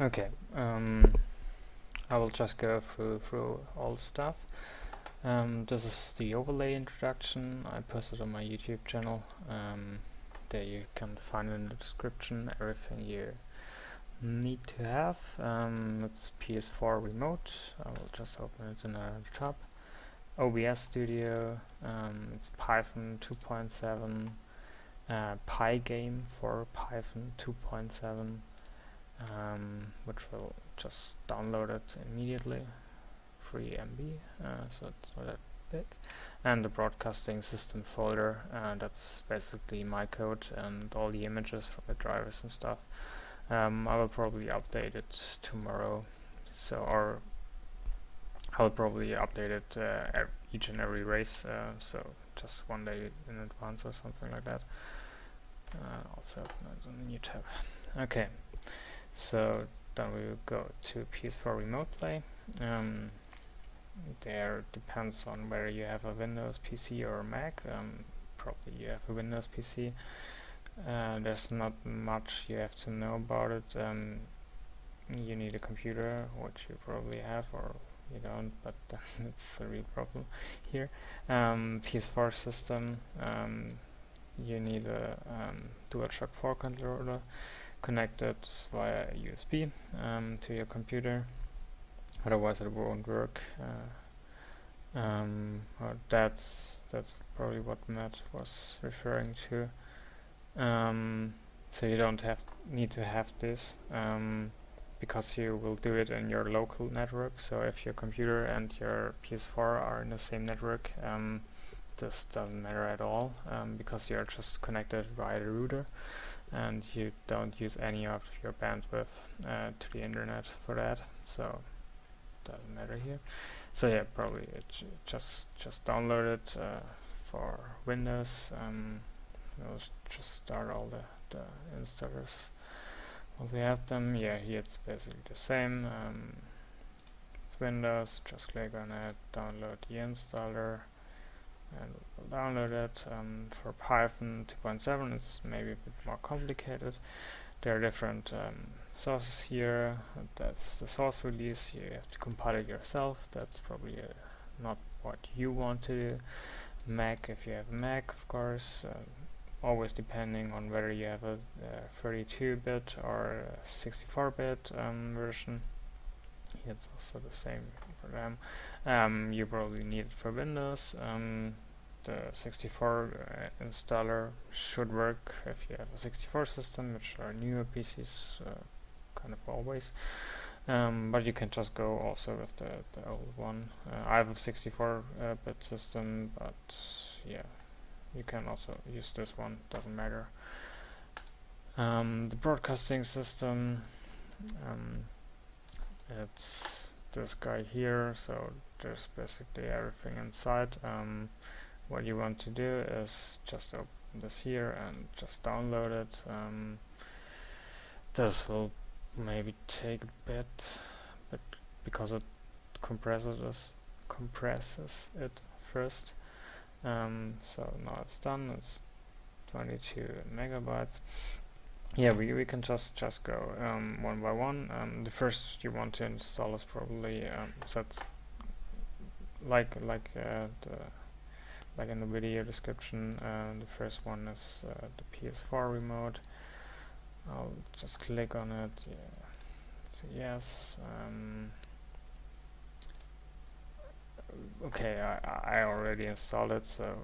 Okay, I will just go through all the stuff. This is the overlay introduction. I posted on my YouTube channel. There you can find in the description everything you need to have. It's PS4 remote. I will just open it in a tab. OBS Studio. It's Python 2.7. Pygame for Python 2.7. Which will just download it immediately, 3 MB, so it's not that big. And the broadcasting system folder, that's basically my code and all the images from the drivers and stuff. I will probably update it tomorrow, or I will probably update it each and every race, so just one day in advance or something like that. Also open it on a new tab. Okay. So then we will go to PS4 Remote Play. There depends on whether you have a Windows PC or a Mac. Probably you have a Windows PC. There's not much you have to know about it. You need a computer, which you probably have, or you don't, but it's a real problem here. PS4 system, you need a DualShock 4 controller connected via USB to your computer, otherwise it won't work. That's probably what Matt was referring to. So you don't need to have this because you will do it in your local network. So if your computer and your PS4 are in the same network, this doesn't matter at all because you're just connected via the router and you don't use any of your bandwidth to the internet for that, so doesn't matter here. So yeah, probably just download it for Windows. We'll just start all the installers once we have them. Yeah, here it's basically the same. It's Windows, just click on it, download the installer, and we'll download it. For Python 2.7 it's maybe a bit more complicated. There are different sources here. That's the source release. You have to compile it yourself. That's probably not what you want to do. Mac, if you have a Mac, of course, always depending on whether you have a 32-bit or 64-bit version. It's also the same for them. You probably need it for Windows. The 64 installer should work if you have a 64 system, which are newer PCs kind of always. But you can just go also with the old one. I have a 64-bit system, but yeah, you can also use this one, doesn't matter. The broadcasting system, it's this guy here, so there's basically everything inside. What you want to do is just open this here and just download it. This will maybe take a bit, but because it compresses it first. So now it's done. It's 22 megabytes. Yeah, we can just go one by one. The first you want to install is probably so it's like in the video description. The first one is the PS4 remote. I'll just click on it. Yeah, say yes. Okay, I already installed it, so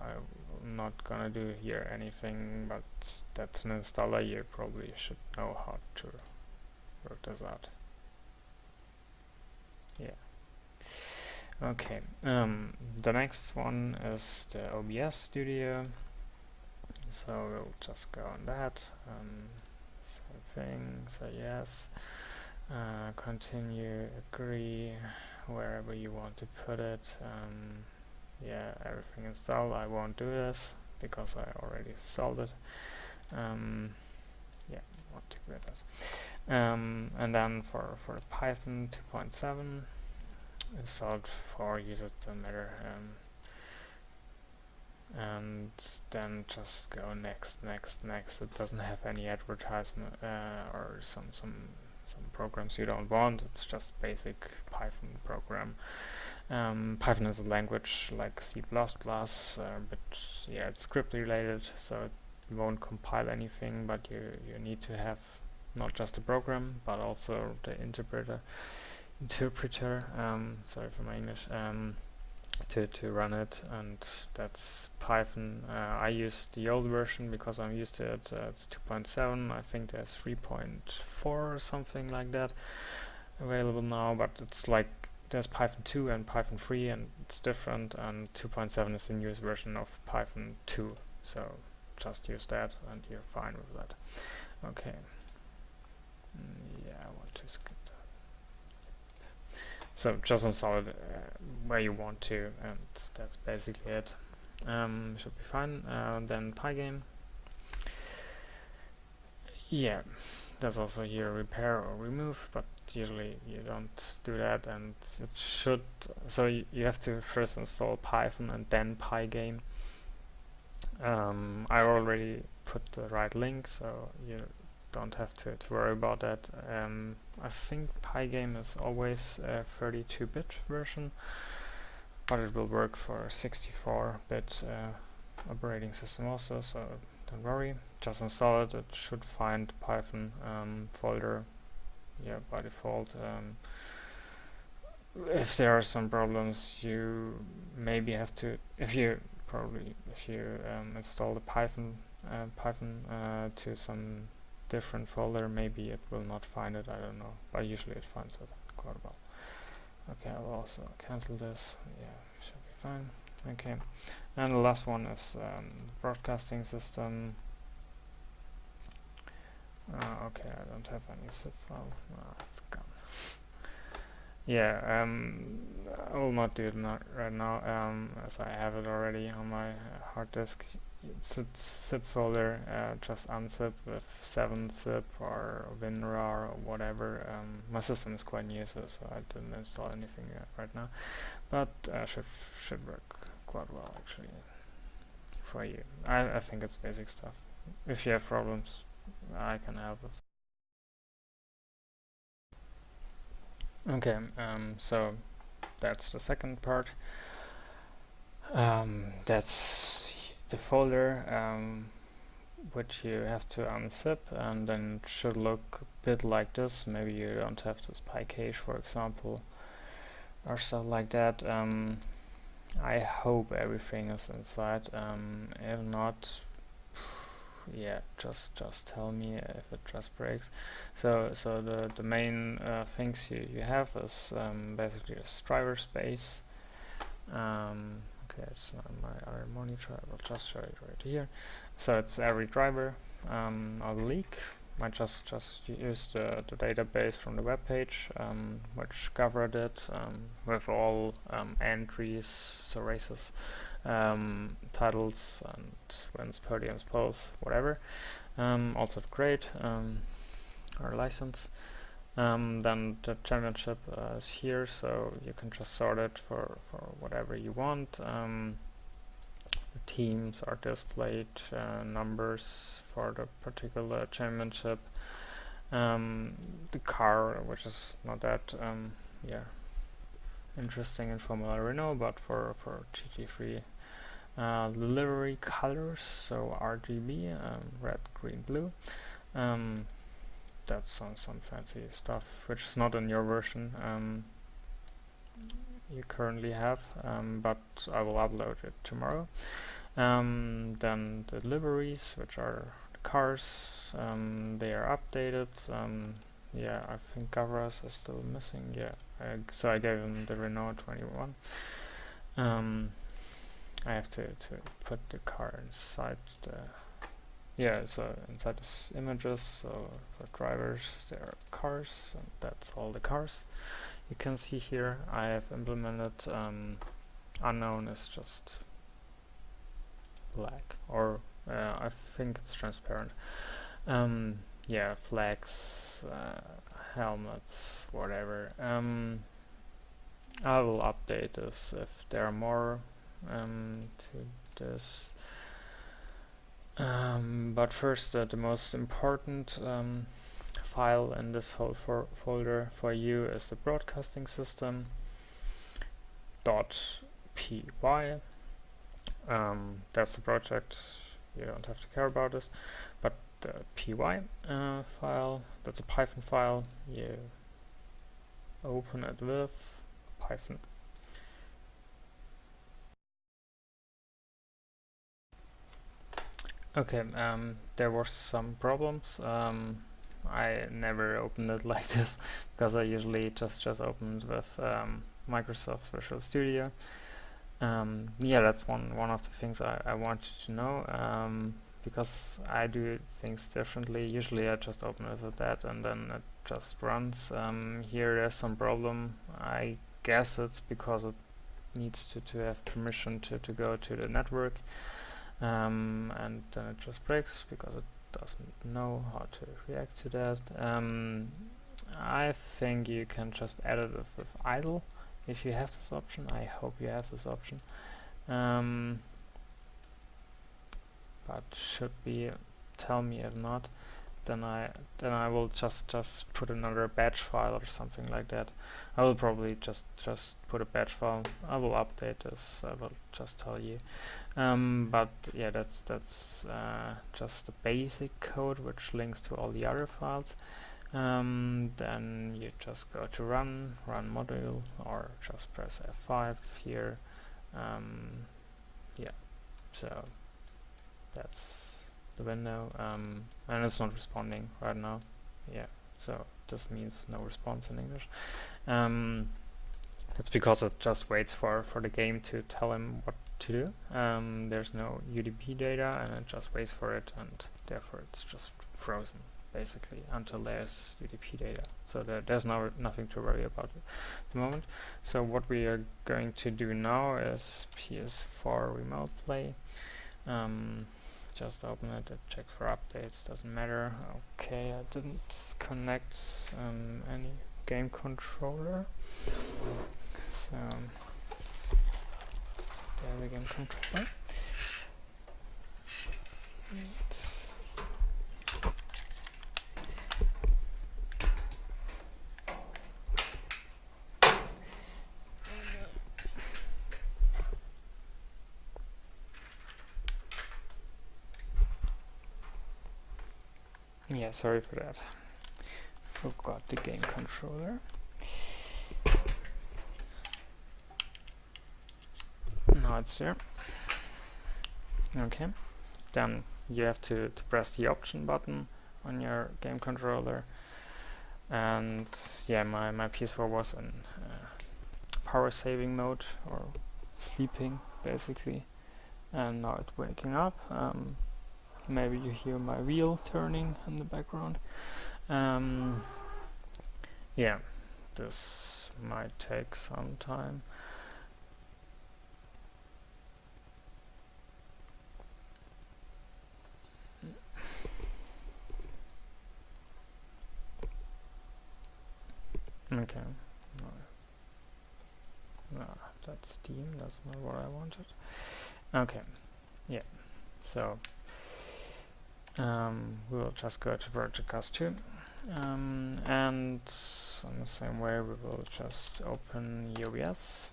I'm not gonna do here anything, but that's an installer. You probably should know how to work this out. Yeah. Okay, the next one is the OBS Studio, so we'll just go on that, same thing, say yes, continue, agree, wherever you want to put it. Yeah, everything installed. I won't do this because I already installed it. Yeah, want to quit it. And then for the Python 2.7, installed for users doesn't matter. And then just go next. It doesn't have any advertisement or some some programs you don't want. It's just basic Python program. Python is a language like C++, but yeah, it's script related, so it won't compile anything, but you need to have not just the program, but also the interpreter, sorry for my English, to run it, and that's Python. I use the old version because I'm used to it. It's 2.7. I think there's 3.4 or something like that available now, but it's like there's Python 2 and Python 3, and it's different, and 2.7 is the newest version of Python 2, so just use that and you're fine with that. Okay. Yeah, I want to skip that. So just install it where you want to, and that's basically it. Should be fine. Then Pygame. Yeah, there's also here repair or remove, but usually you don't do that, and it should, so you have to first install Python and then Pygame. I already put the right link, so you don't have to worry about that. I think Pygame is always a 32-bit version, but it will work for 64-bit operating system also, so don't worry, just install it. It should find Python folder, yeah, by default. If there are some problems, you maybe have to, if you install the Python to some different folder, maybe it will not find it, I don't know, but usually it finds it quite well. Okay, I will also cancel this. Yeah, should be fine. Okay, and the last one is broadcasting system. Okay, I don't have any zip file. It's gone. Yeah, I will not do it right now, as I have it already on my hard disk. It's a zip folder, just unzip with 7-zip or WinRAR or whatever. My system is quite new, so I didn't install anything right now, but should work quite well actually for you. I think it's basic stuff. If you have problems, I can help it. Okay, so that's the second part. That's the folder which you have to unzip, and then it should look a bit like this. Maybe you don't have this PyCache, for example, or stuff like that. I hope everything is inside. If not, yeah, just tell me if it just breaks. So the main things you have is basically this driver space. Okay, it's not my other monitor. I will just show it right here. So it's every driver of the leak. I just use the database from the web page, which covered it with all entries, so races, titles, and wins, podiums, poles, whatever. Also the grade or license. Then the championship is here, so you can just sort it for whatever you want. The teams are displayed, numbers for the particular championship. The car, which is not that interesting in Formula Renault, but for GT3. Livery colors, so RGB, red, green, blue. That's some fancy stuff which is not in your version you currently have, but I will upload it tomorrow. Then the liveries, which are the cars, they are updated. Yeah, I think Gavras is still missing. Yeah, so I gave him the Renault 21. I have to put the car inside the so inside this images. So for drivers there are cars, and that's all the cars you can see here. I have implemented unknown is just black, or I think it's transparent. Yeah, flags, helmets, whatever. I will update this if there are more to this. But first, the most important file in this whole folder for you is the broadcasting system .py. That's the project. You don't have to care about this, but the py file, that's a Python file. You open it with Python. Okay, there were some problems. I never opened it like this because I usually just open it with Microsoft Visual Studio. Yeah, that's one of the things I wanted to know, because I do things differently. Usually I just open it with that and then it just runs. Here there's some problem. I guess it's because it needs to have permission to go to the network, and then it just breaks because it doesn't know how to react to that. I think you can just edit it with idle if you have this option. I hope you have this option, but should be. Tell me if not, then I will just put another batch file or something like that. I will probably just put a batch file. I will update this. I will just tell you. But yeah, that's just the basic code which links to all the other files. Then you just go to run module, or just press F5 here. Yeah, so that's the window, and it's not responding right now. Yeah, so this means no response in English. That's because it just waits for the game to tell him what to do. There's no UDP data, and it just waits for it, and therefore it's just frozen basically until there's UDP data. So there's nothing to worry about at the moment. So what we are going to do now is PS4 Remote Play. Just open it, it checks for updates, doesn't matter. Okay, I didn't connect any game controller. So there the game controller. Yeah, sorry for that. Forgot the game controller. Now it's there. Okay. Then you have to press the option button on your game controller. And yeah, my PS4 was in power saving mode, or sleeping basically. And now it's waking up. Maybe you hear my wheel turning in the background. Yeah, this might take some time. Okay. No, that's Steam, that's not what I wanted. Okay, yeah, so we will just go to Project Cast 2, and in the same way we will just open OBS.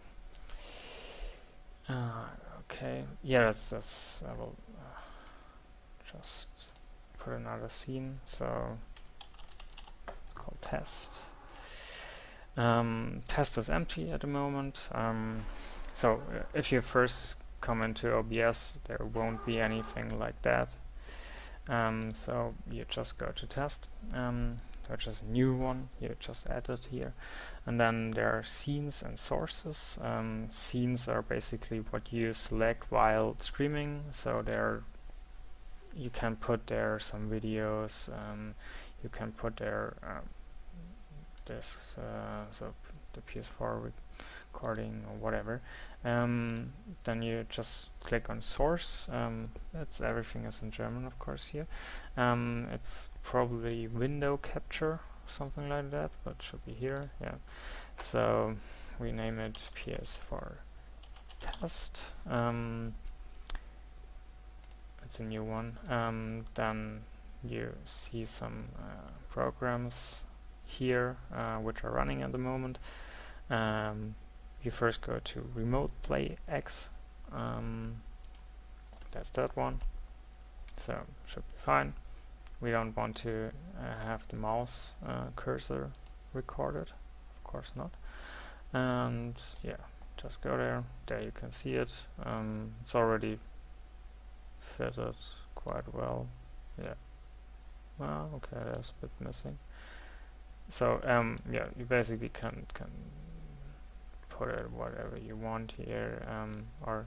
Okay, yeah, that's I will just put another scene, so it's called test. Test is empty at the moment, so if you first come into OBS there won't be anything like that. So you just go to test, which is a new one, you just add it here, and then there are scenes and sources. Scenes are basically what you select while streaming, so there you can put there some videos, you can put there this, so the PS4 recording or whatever. Then you just click on source. Everything is in German, of course, here. It's probably window capture, something like that, but it should be here. Yeah. So we name it PS4 test. It's a new one. Then you see some programs here which are running at the moment. You first go to Remote Play X. That's that one. So should be fine. We don't want to have the mouse cursor recorded, of course not. And yeah, just go there. There you can see it. It's already fitted quite well. Yeah. Well, okay, there's a bit missing. So yeah, you basically can put it whatever you want here, or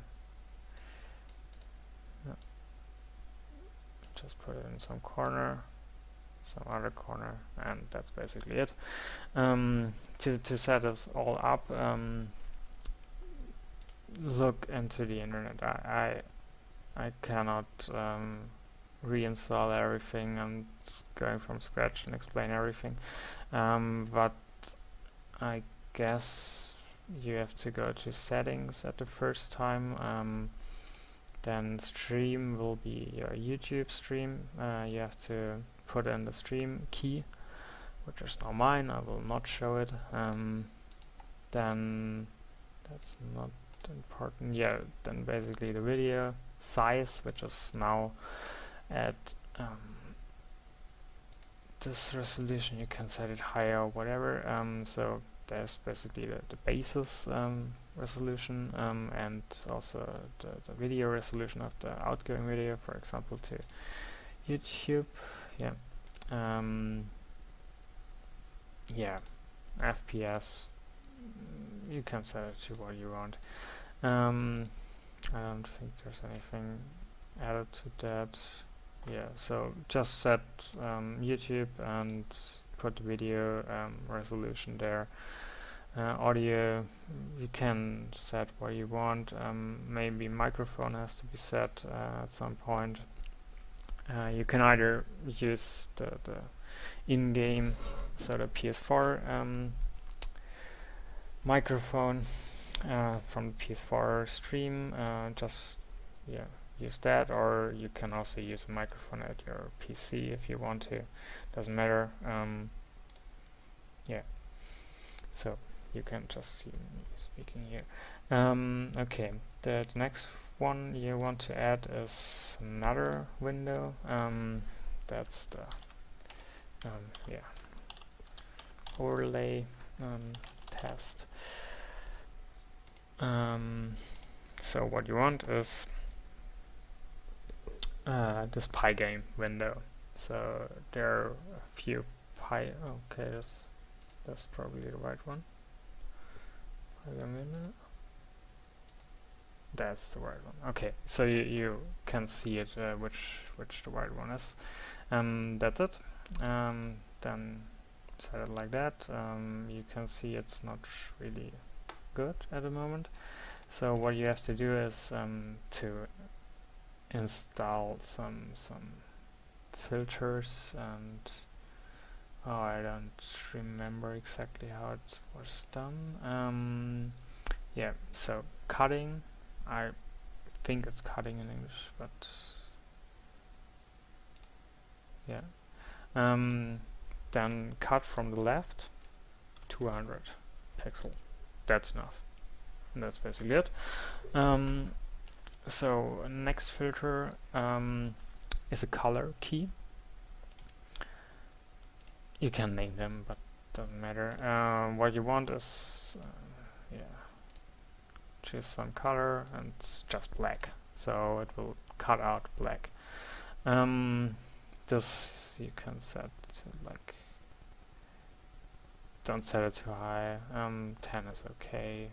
just put it in some corner, some other corner, and that's basically it. To set this all up, look into the internet. I cannot reinstall everything and going from scratch and explain everything, but I guess you have to go to settings at the first time. Then stream will be your YouTube stream. You have to put in the stream key, which is now mine. I will not show it. Then that's not important. Yeah, then basically the video size, which is now at this resolution. You can set it higher or whatever. So there's basically the basis resolution, and also the video resolution of the outgoing video, for example, to YouTube. Yeah. Yeah, FPS, you can set it to what you want. I don't think there's anything added to that. Yeah, so just set YouTube and put the video resolution there. Audio, you can set what you want. Maybe microphone has to be set at some point. You can either use the in-game, so the PS4 microphone from the PS4 stream, just use that, or you can also use a microphone at your PC if you want to. Doesn't matter. Yeah, so you can just see me speaking here. Okay, the next one you want to add is another window. That's the overlay test. So what you want is this Pygame window. So there are a few okay, that's probably the right one. Pygame window. That's the right one. Okay, so you can see it, which the right one is. That's it. Then set it like that. You can see it's not really good at the moment. So what you have to do is to install some filters, and I don't remember exactly how it was done. Yeah, so cutting, I think it's cutting in English, but yeah. Then cut from the left 200 pixel. That's enough. And that's basically it. So next filter is a color key. You can name them, but doesn't matter. What you want is choose some color, and it's just black, so it will cut out black. This you can set to like, don't set it too high. 10 is okay.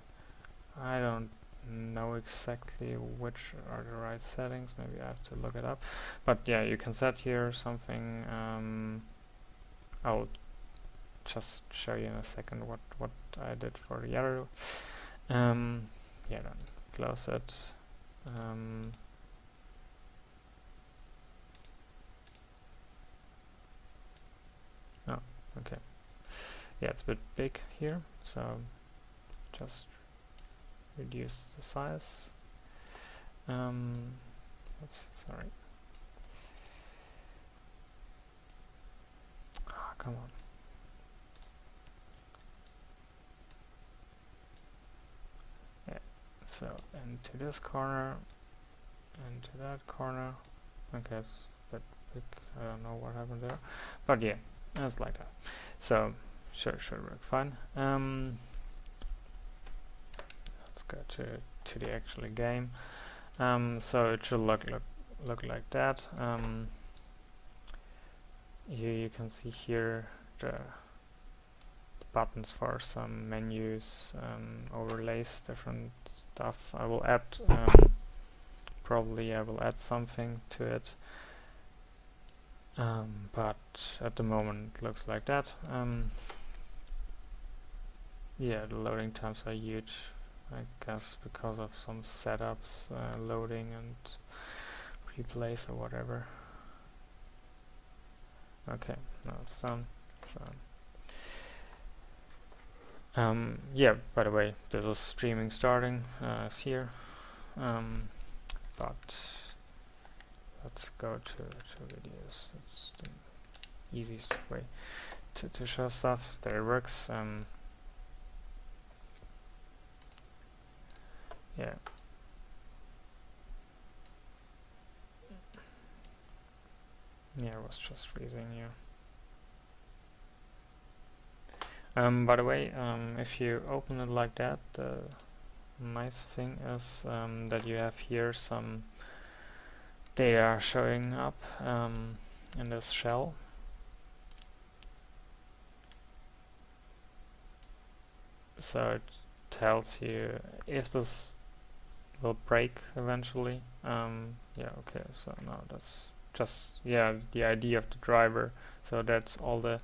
I don't know exactly which are the right settings. Maybe I have to look it up. But yeah, you can set here something. I'll just show you in a second what I did for the other. Yeah, then close it. Oh, okay. Yeah, it's a bit big here, so just reduce the size. Oops, sorry. come on. Yeah, so into this corner, into that corner. Okay, it's a bit big, I don't know what happened there. But yeah, it's like that. So, should work fine. Let's go to the actual game. So it should look like that. You can see here the buttons for some menus, overlays, different stuff. I will add probably I will add something to it, but at the moment it looks like that. Yeah, the loading times are huge, I guess because of some setups, loading and replays or whatever. Okay, now it's done. Yeah, by the way, this is streaming starting, is here. But let's go to videos. It's the easiest way to show stuff. There it works. Yeah. Yeah, it was just freezing here. By the way, if you open it like that, the nice thing is that you have here some data showing up in this shell. So it tells you if this will break eventually. Yeah, okay, so now that's just, yeah, the ID of the driver. So that's all the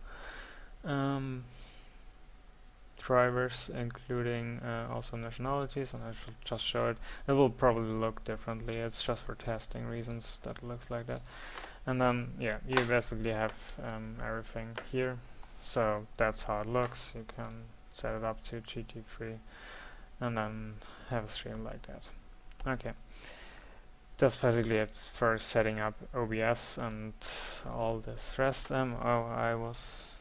drivers, including also nationalities, and I should just show it. It will probably look differently. It's just for testing reasons that it looks like that. And then, yeah, you basically have everything here. So that's how it looks. You can set it up to GT3 and then have a stream like that. Okay. That's basically it for setting up OBS and all this rest. Oh, I was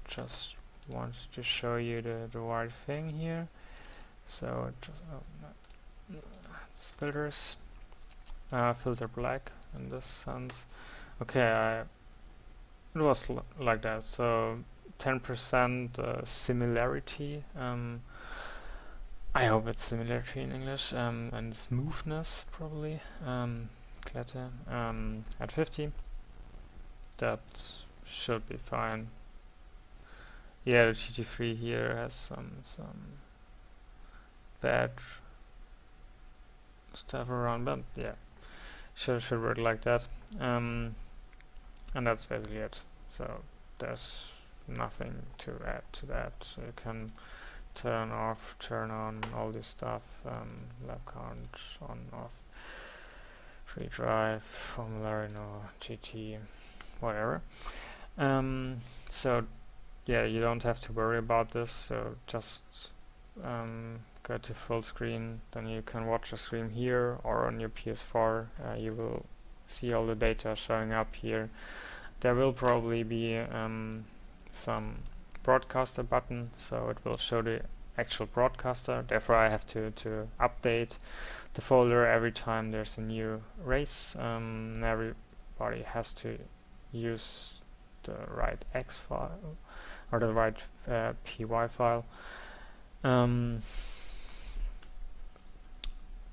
just wanted to show you the right thing here. So it's filters, filter black in this sense. Okay, it was like that. So 10% similarity. I hope it's similarity in English, and smoothness probably. Glätte at 50. That should be fine. Yeah, the GT3 here has some bad stuff around, but yeah, should work like that. And that's basically it. So there's nothing to add to that. So you can turn off, turn on, all this stuff, lap count, on, off, free drive, formulary, no, GT, whatever. So yeah, you don't have to worry about this, so just go to full screen, then you can watch the stream here or on your PS4. You will see all the data showing up here. There will probably be some broadcaster button, so it will show the actual broadcaster. Therefore I have to update the folder every time there's a new race. And everybody has to use the right X file or the right PY file.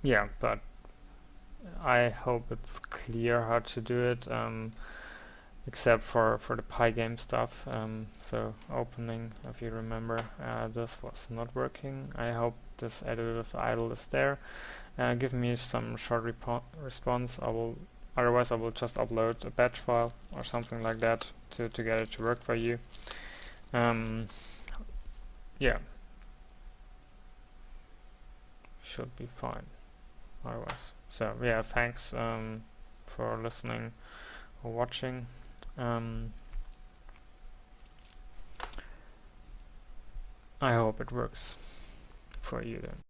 Yeah, but I hope it's clear how to do it, except for the Pygame stuff. So opening, if you remember, this was not working. I hope this additive idle is there. Give me some short response. Otherwise I will just upload a batch file or something like that to get it to work for you. Yeah, should be fine otherwise. So yeah, thanks for listening or watching. I hope it works for you then.